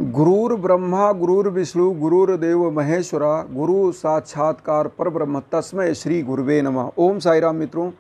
गुरुर्ब्रह्मा गुरुर्विष्णु गुरुर्देव महेश्वरा गुरु साक्षात्कार परब्रह्म तस्मै श्री गुरुवे नमः। ओम साई राम मित्रों,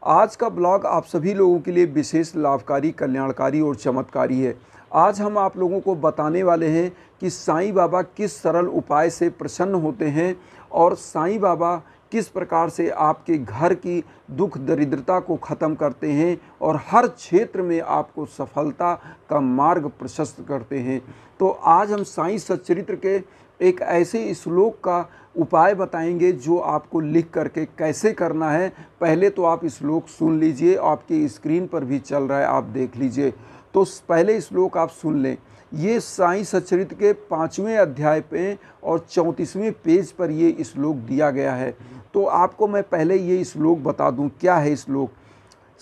आज का ब्लॉग आप सभी लोगों के लिए विशेष लाभकारी, कल्याणकारी और चमत्कारी है। आज हम आप लोगों को बताने वाले हैं कि साईं बाबा किस सरल उपाय से प्रसन्न होते हैं और साईं बाबा किस प्रकार से आपके घर की दुख दरिद्रता को ख़त्म करते हैं और हर क्षेत्र में आपको सफलता का मार्ग प्रशस्त करते हैं। तो आज हम साईं सच्चरित्र के एक ऐसे श्लोक का उपाय बताएंगे जो आपको लिख करके कैसे करना है। पहले तो आप श्लोक सुन लीजिए, आपकी स्क्रीन पर भी चल रहा है, आप देख लीजिए। तो पहले श्लोक आप सुन लें। ये साईं सच्चरित्र के 5वें अध्याय पे और 34वें पेज पर ये श्लोक दिया गया है। तो आपको मैं पहले ये श्लोक बता दूं, क्या है श्लोक।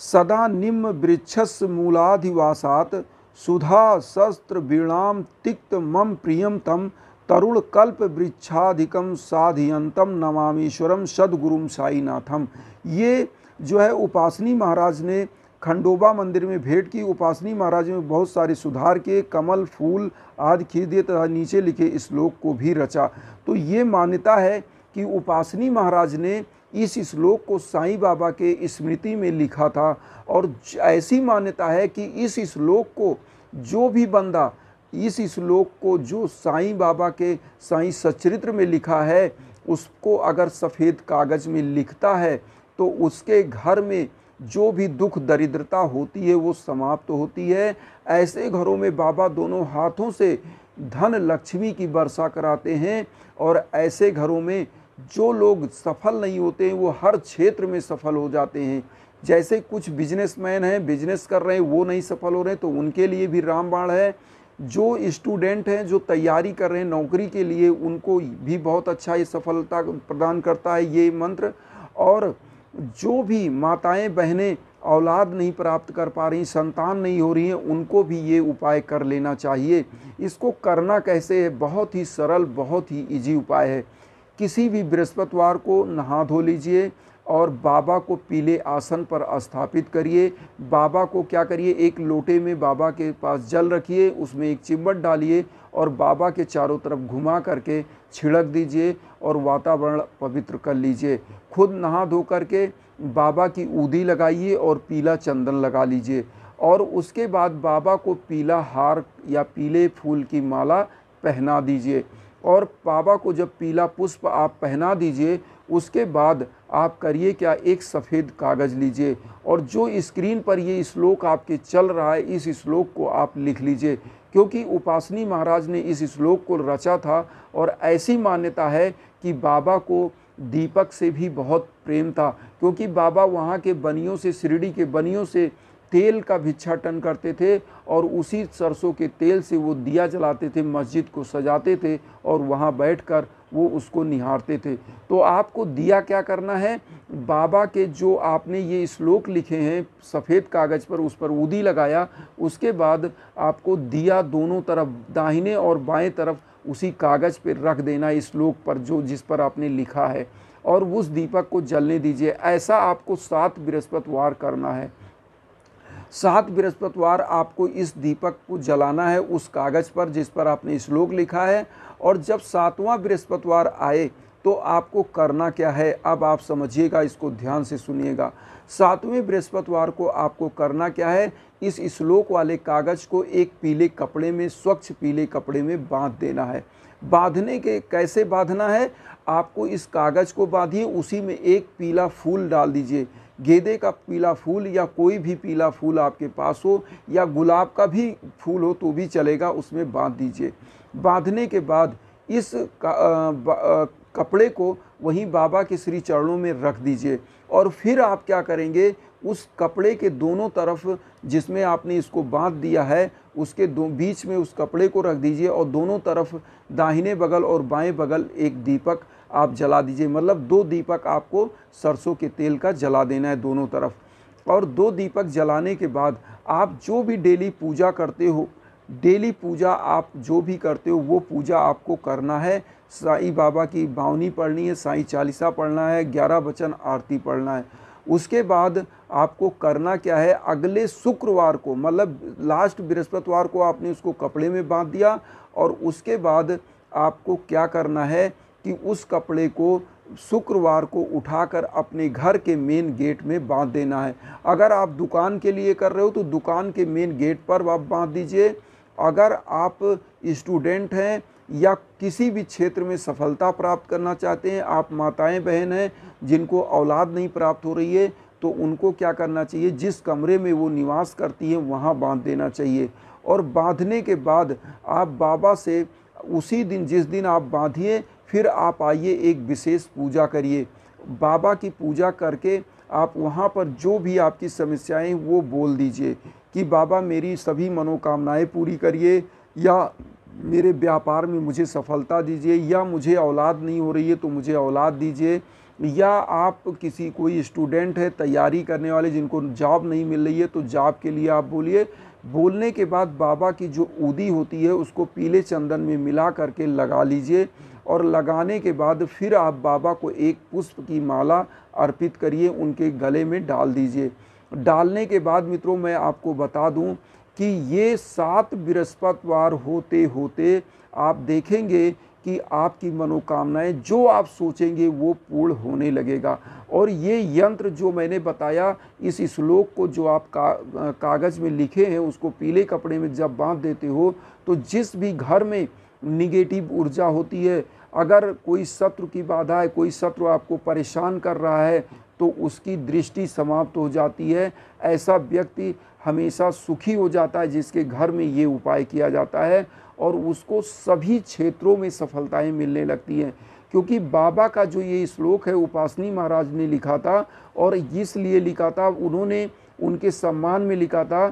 सदा निम्न वृक्षस् मूलाधिवासात् सुधा शस्त्र वीणाम तिक्त मम प्रियम तम तरुण कल्प वृक्षाधिकम साधियंतम नमामीश्वरम सद्गुरुम साईनाथम। ये जो है उपासनी महाराज ने खंडोबा मंदिर में भेंट की। उपासनी महाराज में बहुत सारे सुधार के कमल फूल आदि खींच दिए तथा नीचे लिखे श्लोक को भी रचा। तो ये मान्यता है कि उपासनी महाराज ने इस श्लोक को साईं बाबा के स्मृति में लिखा था। और ऐसी मान्यता है कि इस श्लोक को जो भी बंदा इस श्लोक को जो साईं बाबा के साईं सच्चरित्र में लिखा है उसको अगर सफ़ेद कागज़ में लिखता है तो उसके घर में जो भी दुख दरिद्रता होती है वो समाप्त होती है। ऐसे घरों में बाबा दोनों हाथों से धन लक्ष्मी की वर्षा कराते हैं और ऐसे घरों में जो लोग सफल नहीं होते हैं वो हर क्षेत्र में सफल हो जाते हैं। जैसे कुछ बिजनेसमैन हैं, बिजनेस कर रहे हैं, वो नहीं सफल हो रहे हैं तो उनके लिए भी रामबाण है। जो स्टूडेंट हैं जो तैयारी कर रहे हैं नौकरी के लिए उनको भी बहुत अच्छा ये सफलता प्रदान करता है ये मंत्र। और जो भी माताएं बहनें औलाद नहीं प्राप्त कर पा रही, संतान नहीं हो रही हैं, उनको भी ये उपाय कर लेना चाहिए। इसको करना कैसे है, बहुत ही सरल, बहुत ही इजी उपाय है। किसी भी बृहस्पतिवार को नहा धो लीजिए और बाबा को पीले आसन पर स्थापित करिए। बाबा को क्या करिए, एक लोटे में बाबा के पास जल रखिए, उसमें एक चिम्मट डालिए और बाबा के चारों तरफ घुमा करके छिड़क दीजिए और वातावरण पवित्र कर लीजिए। खुद नहा धो करके बाबा की ऊदी लगाइए और पीला चंदन लगा लीजिए और उसके बाद बाबा को पीला हार या पीले फूल की माला पहना दीजिए। और बाबा को जब पीला पुष्प आप पहना दीजिए उसके बाद आप करिए क्या, एक सफ़ेद कागज़ लीजिए और जो स्क्रीन पर ये श्लोक आपके चल रहा है इस श्लोक को आप लिख लीजिए। क्योंकि उपासनी महाराज ने इस श्लोक को रचा था और ऐसी मान्यता है कि बाबा को दीपक से भी बहुत प्रेम था। क्योंकि बाबा वहाँ के बनियों से, शिरडी के बनियों से तेल का भिक्षाटन करते थे और उसी सरसों के तेल से वो दिया जलाते थे, मस्जिद को सजाते थे और वहाँ बैठकर वो उसको निहारते थे। तो आपको दिया क्या करना है, बाबा के जो आपने ये श्लोक लिखे हैं सफ़ेद कागज़ पर, उस पर ऊदी लगाया, उसके बाद आपको दिया दोनों तरफ, दाहिने और बाएं तरफ उसी कागज़ पर रख देना इस श्लोक पर जो जिस पर आपने लिखा है और उस दीपक को जलने दीजिए। ऐसा आपको 7 बृहस्पतिवार करना है। 7 बृहस्पतिवार आपको इस दीपक को जलाना है उस कागज़ पर जिस पर आपने श्लोक लिखा है। और जब 7वां बृहस्पतिवार आए तो आपको करना क्या है, अब आप समझिएगा, इसको ध्यान से सुनिएगा। 7वें बृहस्पतिवार को आपको करना क्या है, इस श्लोक वाले कागज़ को एक पीले कपड़े में, स्वच्छ पीले कपड़े में बांध देना है। बांधने के कैसे बांधना है, आपको इस कागज़ को बांधिए, उसी में एक पीला फूल डाल दीजिए। गेंदे का पीला फूल या कोई भी पीला फूल आपके पास हो या गुलाब का भी फूल हो तो भी चलेगा, उसमें बांध दीजिए। बांधने के बाद इस कपड़े को वहीं बाबा के श्री चरणों में रख दीजिए। और फिर आप क्या करेंगे, उस कपड़े के दोनों तरफ जिसमें आपने इसको बांध दिया है उसके बीच में उस कपड़े को रख दीजिए और दोनों तरफ दाहिने बगल और बाएं बगल एक दीपक आप जला दीजिए। मतलब 2 दीपक आपको सरसों के तेल का जला देना है दोनों तरफ। और 2 दीपक जलाने के बाद आप जो भी डेली पूजा करते हो, डेली पूजा आप जो भी करते हो वो पूजा आपको करना है। साईं बाबा की बावनी पढ़नी है, साईं चालीसा पढ़ना है, 11 वचन आरती पढ़ना है। उसके बाद आपको करना क्या है, अगले शुक्रवार को मतलब लास्ट बृहस्पतिवार को आपने उसको कपड़े में बांध दिया और उसके बाद आपको क्या करना है कि उस कपड़े को शुक्रवार को उठाकर अपने घर के मेन गेट में बांध देना है। अगर आप दुकान के लिए कर रहे हो तो दुकान के मेन गेट पर आप बांध दीजिए। अगर आप स्टूडेंट हैं या किसी भी क्षेत्र में सफलता प्राप्त करना चाहते हैं, आप माताएं बहन हैं जिनको औलाद नहीं प्राप्त हो रही है, तो उनको क्या करना चाहिए, जिस कमरे में वो निवास करती हैं वहाँ बांध देना चाहिए। और बांधने के बाद आप बाबा से उसी दिन जिस दिन आप बांधिए फिर आप आइए एक विशेष पूजा करिए। बाबा की पूजा करके आप वहाँ पर जो भी आपकी समस्याएं वो बोल दीजिए कि बाबा मेरी सभी मनोकामनाएं पूरी करिए, या मेरे व्यापार में मुझे सफलता दीजिए, या मुझे औलाद नहीं हो रही है तो मुझे औलाद दीजिए, या आप किसी कोई स्टूडेंट है तैयारी करने वाले जिनको जॉब नहीं मिल रही है तो जॉब के लिए आप बोलिए। बोलने के बाद बाबा की जो ऊदी होती है उसको पीले चंदन में मिला करके लगा लीजिए और लगाने के बाद फिर आप बाबा को एक पुष्प की माला अर्पित करिए, उनके गले में डाल दीजिए। डालने के बाद मित्रों मैं आपको बता दूं कि ये 7 बृहस्पतिवार होते होते आप देखेंगे कि आपकी मनोकामनाएं जो आप सोचेंगे वो पूर्ण होने लगेगा। और ये यंत्र जो मैंने बताया, इस श्लोक को जो आप कागज़ में लिखे हैं उसको पीले कपड़े में जब बांध देते हो तो जिस भी घर में निगेटिव ऊर्जा होती है, अगर कोई शत्रु की बाधा है, कोई शत्रु आपको परेशान कर रहा है तो उसकी दृष्टि समाप्त हो जाती है। ऐसा व्यक्ति हमेशा सुखी हो जाता है जिसके घर में ये उपाय किया जाता है और उसको सभी क्षेत्रों में सफलताएं मिलने लगती हैं। क्योंकि बाबा का जो ये श्लोक है उपासनी महाराज ने लिखा था और इसलिए लिखा था, उन्होंने उनके सम्मान में लिखा था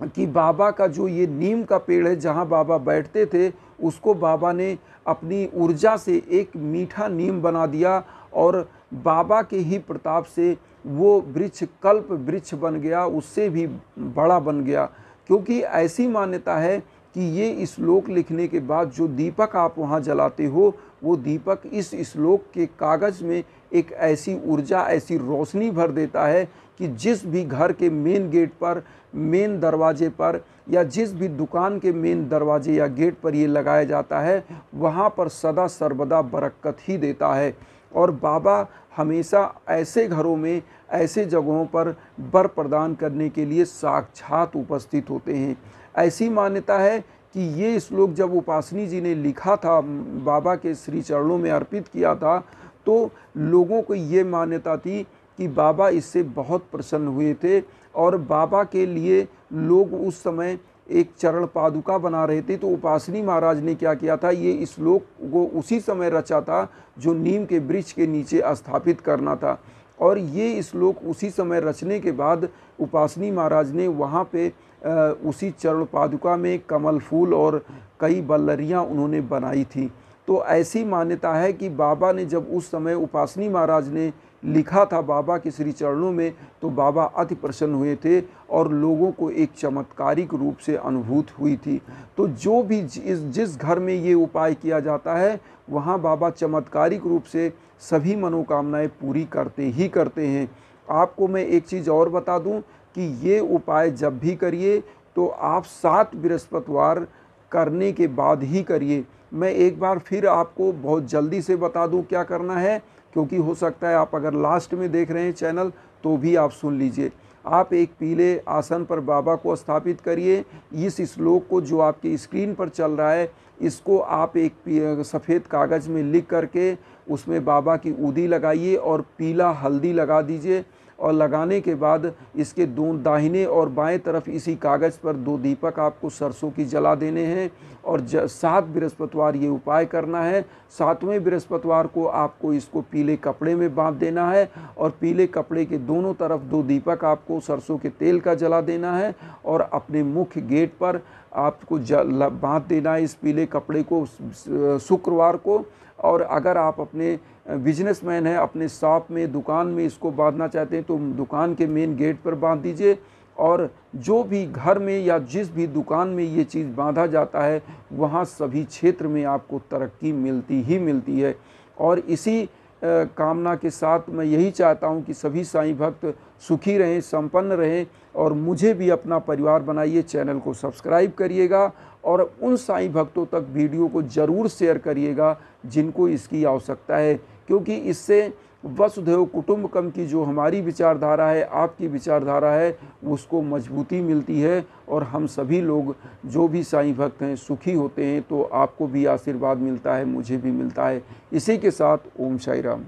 कि बाबा का जो ये नीम का पेड़ है जहाँ बाबा बैठते थे उसको बाबा ने अपनी ऊर्जा से एक मीठा नीम बना दिया और बाबा के ही प्रताप से वो वृक्ष कल्प वृक्ष बन गया, उससे भी बड़ा बन गया। क्योंकि ऐसी मान्यता है कि ये श्लोक लिखने के बाद जो दीपक आप वहाँ जलाते हो वो दीपक इस श्लोक के कागज़ में एक ऐसी ऊर्जा, ऐसी रोशनी भर देता है कि जिस भी घर के मेन गेट पर, मेन दरवाजे पर या जिस भी दुकान के मेन दरवाजे या गेट पर ये लगाया जाता है वहाँ पर सदा सर्वदा बरकत ही देता है। और बाबा हमेशा ऐसे घरों में, ऐसे जगहों पर वर प्रदान करने के लिए साक्षात उपस्थित होते हैं। ऐसी मान्यता है कि ये श्लोक जब उपासनी जी ने लिखा था, बाबा के श्री चरणों में अर्पित किया था, तो लोगों को ये मान्यता थी कि बाबा इससे बहुत प्रसन्न हुए थे और बाबा के लिए लोग उस समय एक चरण पादुका बना रहे थे। तो उपासनी महाराज ने क्या किया था, ये श्लोक को उसी समय रचा था जो नीम के वृक्ष के नीचे स्थापित करना था। और ये श्लोक उसी समय रचने के बाद उपासनी महाराज ने वहाँ पे उसी चरण पादुका में कमल फूल और कई बल्लरियाँ उन्होंने बनाई थी। तो ऐसी मान्यता है कि बाबा ने जब उस समय उपासनी महाराज ने लिखा था बाबा के श्री चरणों में तो बाबा अति प्रसन्न हुए थे और लोगों को एक चमत्कारिक रूप से अनुभूत हुई थी। तो जो भी जिस घर में ये उपाय किया जाता है वहाँ बाबा चमत्कारिक रूप से सभी मनोकामनाएं पूरी करते ही करते हैं। आपको मैं एक चीज़ और बता दूं कि ये उपाय जब भी करिए तो आप 7 बृहस्पतिवार करने के बाद ही करिए। मैं एक बार फिर आपको बहुत जल्दी से बता दूं क्या करना है, क्योंकि हो सकता है आप अगर लास्ट में देख रहे हैं चैनल तो भी आप सुन लीजिए। आप एक पीले आसन पर बाबा को स्थापित करिए। इस श्लोक को जो आपकी स्क्रीन पर चल रहा है इसको आप एक सफ़ेद कागज़ में लिख करके उसमें बाबा की ऊदी लगाइए और पीला हल्दी लगा दीजिए। और लगाने के बाद इसके दाहिने और बाएं तरफ इसी कागज़ पर 2 दीपक आपको सरसों की जला देने हैं और 7 बृहस्पतिवार ये उपाय करना है। 7वें बृहस्पतिवार को आपको इसको पीले कपड़े में बांध देना है और पीले कपड़े के दोनों तरफ 2 दीपक आपको सरसों के तेल का जला देना है और अपने मुख्य गेट पर आपको बांध देना है इस पीले कपड़े को शुक्रवार को। और अगर आप अपने बिजनेसमैन हैं, अपने शॉप में, दुकान में इसको बांधना चाहते हैं तो दुकान के मेन गेट पर बांध दीजिए। और जो भी घर में या जिस भी दुकान में ये चीज़ बांधा जाता है वहाँ सभी क्षेत्र में आपको तरक्की मिलती ही मिलती है। और इसी कामना के साथ मैं यही चाहता हूं कि सभी साईं भक्त सुखी रहें, संपन्न रहें और मुझे भी अपना परिवार बनाइए। चैनल को सब्सक्राइब करिएगा और उन साईं भक्तों तक वीडियो को ज़रूर शेयर करिएगा जिनको इसकी आवश्यकता है, क्योंकि इससे वसुधैव कुटुंबकम की जो हमारी विचारधारा है, आपकी विचारधारा है, उसको मजबूती मिलती है और हम सभी लोग जो भी साईं भक्त हैं सुखी होते हैं। तो आपको भी आशीर्वाद मिलता है, मुझे भी मिलता है। इसी के साथ ओम साई राम।